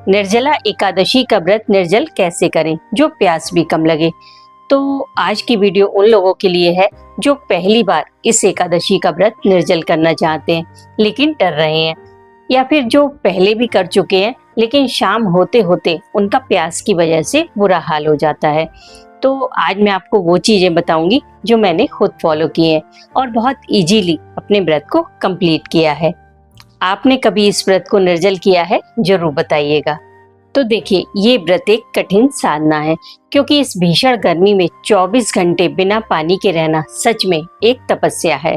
निर्जला एकादशी का व्रत निर्जल कैसे करें जो प्यास भी कम लगे। तो आज की वीडियो उन लोगों के लिए है जो पहली बार इस एकादशी का व्रत निर्जल करना चाहते हैं लेकिन डर रहे हैं, या फिर जो पहले भी कर चुके हैं लेकिन शाम होते होते उनका प्यास की वजह से बुरा हाल हो जाता है। तो आज मैं आपको वो चीजें बताऊंगी जो मैंने खुद फॉलो की है और बहुत इजीली अपने व्रत को कंप्लीट किया है। आपने कभी इस व्रत को निर्जल किया है जरूर बताइएगा। तो देखिए, ये व्रत एक कठिन साधना है क्योंकि इस भीषण गर्मी में 24 घंटे बिना पानी के रहना सच में एक तपस्या है।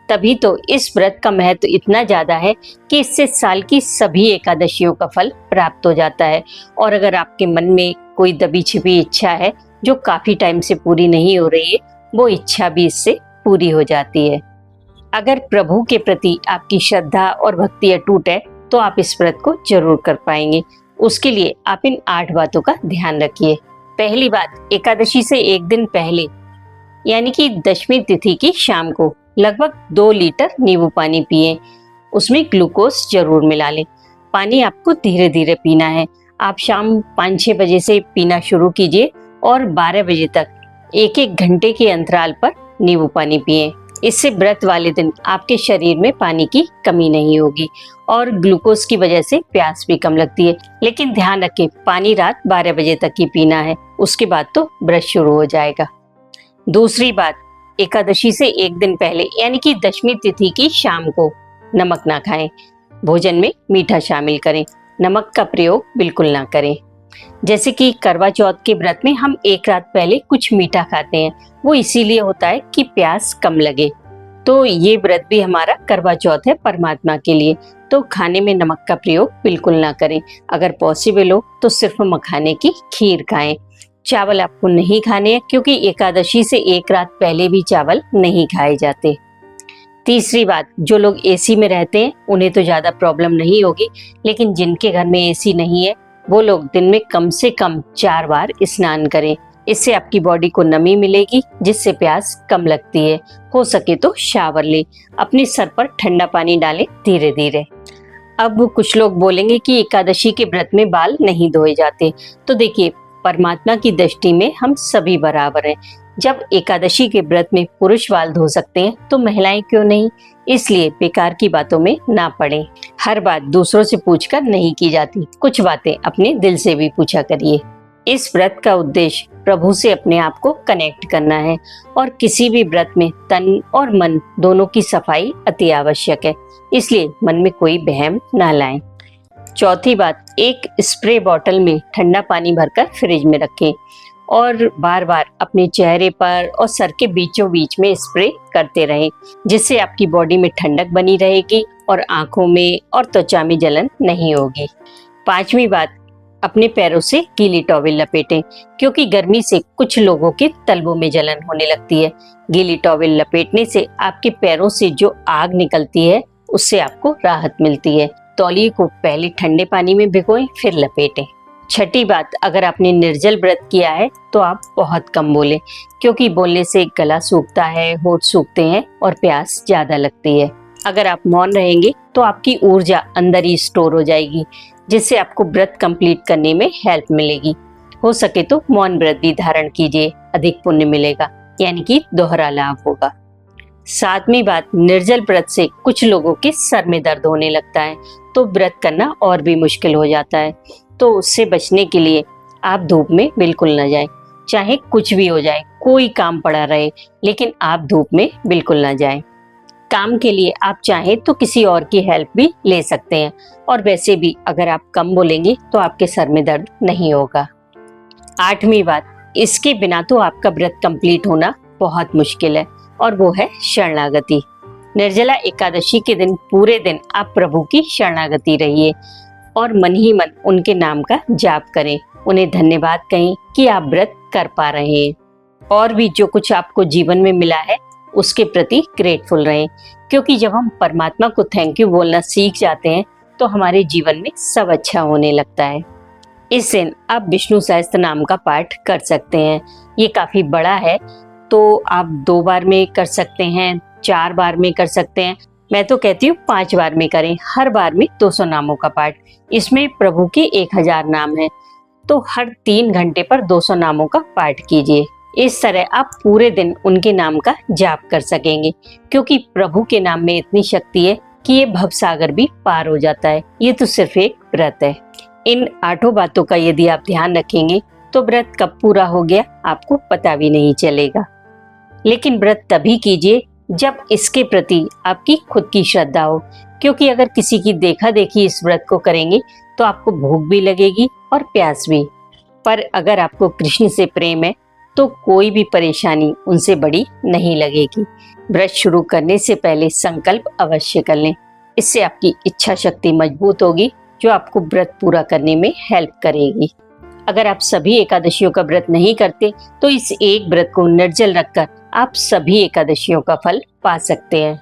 तभी तो इस व्रत का महत्व इतना ज्यादा है कि इससे साल की सभी एकादशियों का फल प्राप्त हो जाता है। और अगर आपके मन में कोई दबी छिपी इच्छा है जो काफी टाइम से पूरी नहीं हो रही है, वो इच्छा भी इससे पूरी हो जाती है। अगर प्रभु के प्रति आपकी श्रद्धा और भक्ति अटूट है तो आप इस व्रत को जरूर कर पाएंगे। उसके लिए आप इन 8 बातों का ध्यान रखिए। पहली बात, एकादशी से एक दिन पहले यानी कि दशमी तिथि की शाम को लगभग 2 लीटर नींबू पानी पिए। उसमें ग्लूकोज जरूर मिला लें। पानी आपको धीरे धीरे पीना है। आप शाम 5-6 बजे से पीना शुरू कीजिए और 12 बजे तक 1-1 घंटे के अंतराल पर नींबू पानी पिए। इससे व्रत वाले दिन आपके शरीर में पानी की कमी नहीं होगी और ग्लूकोज की वजह से प्यास भी कम लगती है। लेकिन ध्यान रखें, पानी रात 12 बजे तक ही पीना है, उसके बाद तो व्रत शुरू हो जाएगा। दूसरी बात, एकादशी से एक दिन पहले यानी कि दशमी तिथि की शाम को नमक ना खाएं। भोजन में मीठा शामिल करें, नमक का प्रयोग बिल्कुल ना करें। जैसे कि करवा चौथ के व्रत में हम एक रात पहले कुछ मीठा खाते हैं, वो इसीलिए होता है कि प्यास कम लगे। तो ये व्रत भी हमारा करवा चौथ है परमात्मा के लिए, तो खाने में नमक का प्रयोग बिल्कुल ना करें। अगर पॉसिबल हो तो सिर्फ मखाने की खीर खाएं। चावल आपको नहीं खाने हैं क्योंकि एकादशी से एक रात पहले भी चावल नहीं खाए जाते। तीसरी बात, जो लोग एसी में रहते हैं उन्हें तो ज्यादा प्रॉब्लम नहीं होगी, लेकिन जिनके घर में एसी नहीं है वो लोग दिन में कम से कम 4 बार स्नान करें। इससे आपकी बॉडी को नमी मिलेगी जिससे प्यास कम लगती है। हो सके तो शावर ले, अपने सर पर ठंडा पानी डालें धीरे धीरे। अब कुछ लोग बोलेंगे कि एकादशी के व्रत में बाल नहीं धोए जाते। तो देखिए, परमात्मा की दृष्टि में हम सभी बराबर हैं। जब एकादशी के व्रत में पुरुष बाल धो सकते हैं तो महिलाएं क्यों नहीं? इसलिए बेकार की बातों में ना पड़ें। हर बात दूसरों से पूछकर नहीं की जाती, कुछ बातें अपने दिल से भी पूछा करिए। इस व्रत का उद्देश्य प्रभु से अपने आप को कनेक्ट करना है और किसी भी व्रत में तन और मन दोनों की सफाई अति आवश्यक है, इसलिए मन में कोई वहम ना लाएं। चौथी बात, एक स्प्रे बॉटल में ठंडा पानी भरकर फ्रिज में रखें और बार बार अपने चेहरे पर और सर के बीचों बीच में स्प्रे करते रहें, जिससे आपकी बॉडी में ठंडक बनी रहेगी और आंखों में और त्वचा में जलन नहीं होगी। 5वीं बात, अपने पैरों से गीली टॉवेल लपेटें क्योंकि गर्मी से कुछ लोगों के तलवों में जलन होने लगती है। गीली टॉवेल लपेटने से आपके पैरों से जो आग निकलती है उससे आपको राहत मिलती है। तौलिए को पहले ठंडे पानी में भिगोएं फिर लपेटें। छठी बात, अगर आपने निर्जल व्रत किया है तो आप बहुत कम बोलें क्योंकि बोलने से गला सूखता है, होंठ सूखते हैं और प्यास ज्यादा लगती है। अगर आप मौन रहेंगे तो आपकी ऊर्जा अंदर ही स्टोर हो जाएगी जिससे आपको व्रत कंप्लीट करने में हेल्प मिलेगी। हो सके तो मौन व्रत भी धारण कीजिए, अधिक पुण्य मिलेगा यानी कि दोहरा लाभ होगा। 7वीं बात, निर्जल व्रत से कुछ लोगों के सर में दर्द होने लगता है तो व्रत करना और भी मुश्किल हो जाता है। तो उससे बचने के लिए आप धूप में बिल्कुल न जाएं। चाहे कुछ भी हो जाए, कोई काम पड़ा रहे, लेकिन आप धूप में बिल्कुल न जाएं। काम के लिए आप चाहें तो किसी और की हेल्प भी ले सकते हैं और वैसे भी अगर आप कम बोलेंगे तो आपके सर में दर्द नहीं होगा। 8वीं बात, इसके बिना तो आपका व्रत कंप्लीट होना बहुत मुश्किल है और वो है शरणागति। निर्जला एकादशी के दिन पूरे दिन आप प्रभु की शरणागति रहिए और मन ही मन उनके नाम का जाप करें। उन्हें धन्यवाद कहें कि आप व्रत कर पा रहे हैं और भी जो कुछ आपको जीवन में मिला है उसके प्रति ग्रेटफुल रहें क्योंकि जब हम परमात्मा को थैंक यू बोलना सीख जाते हैं तो हमारे जीवन में सब अच्छा होने लगता है। इस दिन आप विष्णु सहस्त्र नाम का पाठ कर सकते हैं। ये काफी बड़ा है तो आप 2 बार में कर सकते हैं, 4 बार में कर सकते हैं। मैं तो कहती हूँ 5 बार में करें, हर बार में 200 नामों का पाठ। इसमें प्रभु के 1000 नाम हैं, तो हर 3 घंटे पर 200 नामों का पाठ कीजिए। इस तरह आप पूरे दिन उनके नाम का जाप कर सकेंगे, क्योंकि प्रभु के नाम में इतनी शक्ति है कि ये भवसागर भी पार हो जाता है। ये तो सिर्फ एक व्रत है। इन 8 बातों का यदि आप ध्यान रखेंगे तो व्रत कब पूरा हो गया आपको पता भी नहीं चलेगा। लेकिन व्रत तभी कीजिए जब इसके प्रति आपकी खुद की श्रद्धा हो, क्योंकि अगर किसी की देखा देखी इस व्रत को करेंगे तो आपको भूख भी लगेगी और प्यास भी। पर अगर आपको कृष्ण से प्रेम है तो कोई भी परेशानी उनसे बड़ी नहीं लगेगी। व्रत शुरू करने से पहले संकल्प अवश्य कर लें, इससे आपकी इच्छा शक्ति मजबूत होगी जो आपको व्रत पूरा करने में हेल्प करेगी। अगर आप सभी एकादशियों का व्रत नहीं करते तो इस एक व्रत को निर्जल रखकर आप सभी एकादशियों का फल पा सकते हैं।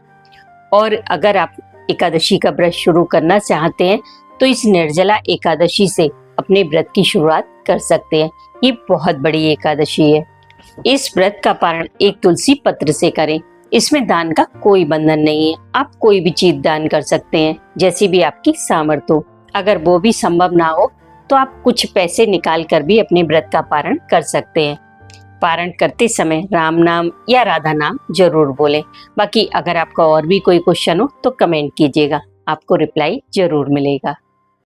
और अगर आप एकादशी का व्रत शुरू करना चाहते हैं तो इस निर्जला एकादशी से अपने व्रत की शुरुआत कर सकते हैं। ये बहुत बड़ी एकादशी है। इस व्रत का पारण एक तुलसी पत्र से करें। इसमें दान का कोई बंधन नहीं है, आप कोई भी चीज दान कर सकते हैं, जैसी भी आपकी सामर्थ्य हो। अगर वो भी संभव ना हो तो आप कुछ पैसे निकाल कर भी अपने व्रत का पारण कर सकते हैं। पारण करते समय राम नाम या राधा नाम जरूर बोलें। बाकी अगर आपका और भी कोई क्वेश्चन हो तो कमेंट कीजिएगा, आपको रिप्लाई जरूर मिलेगा।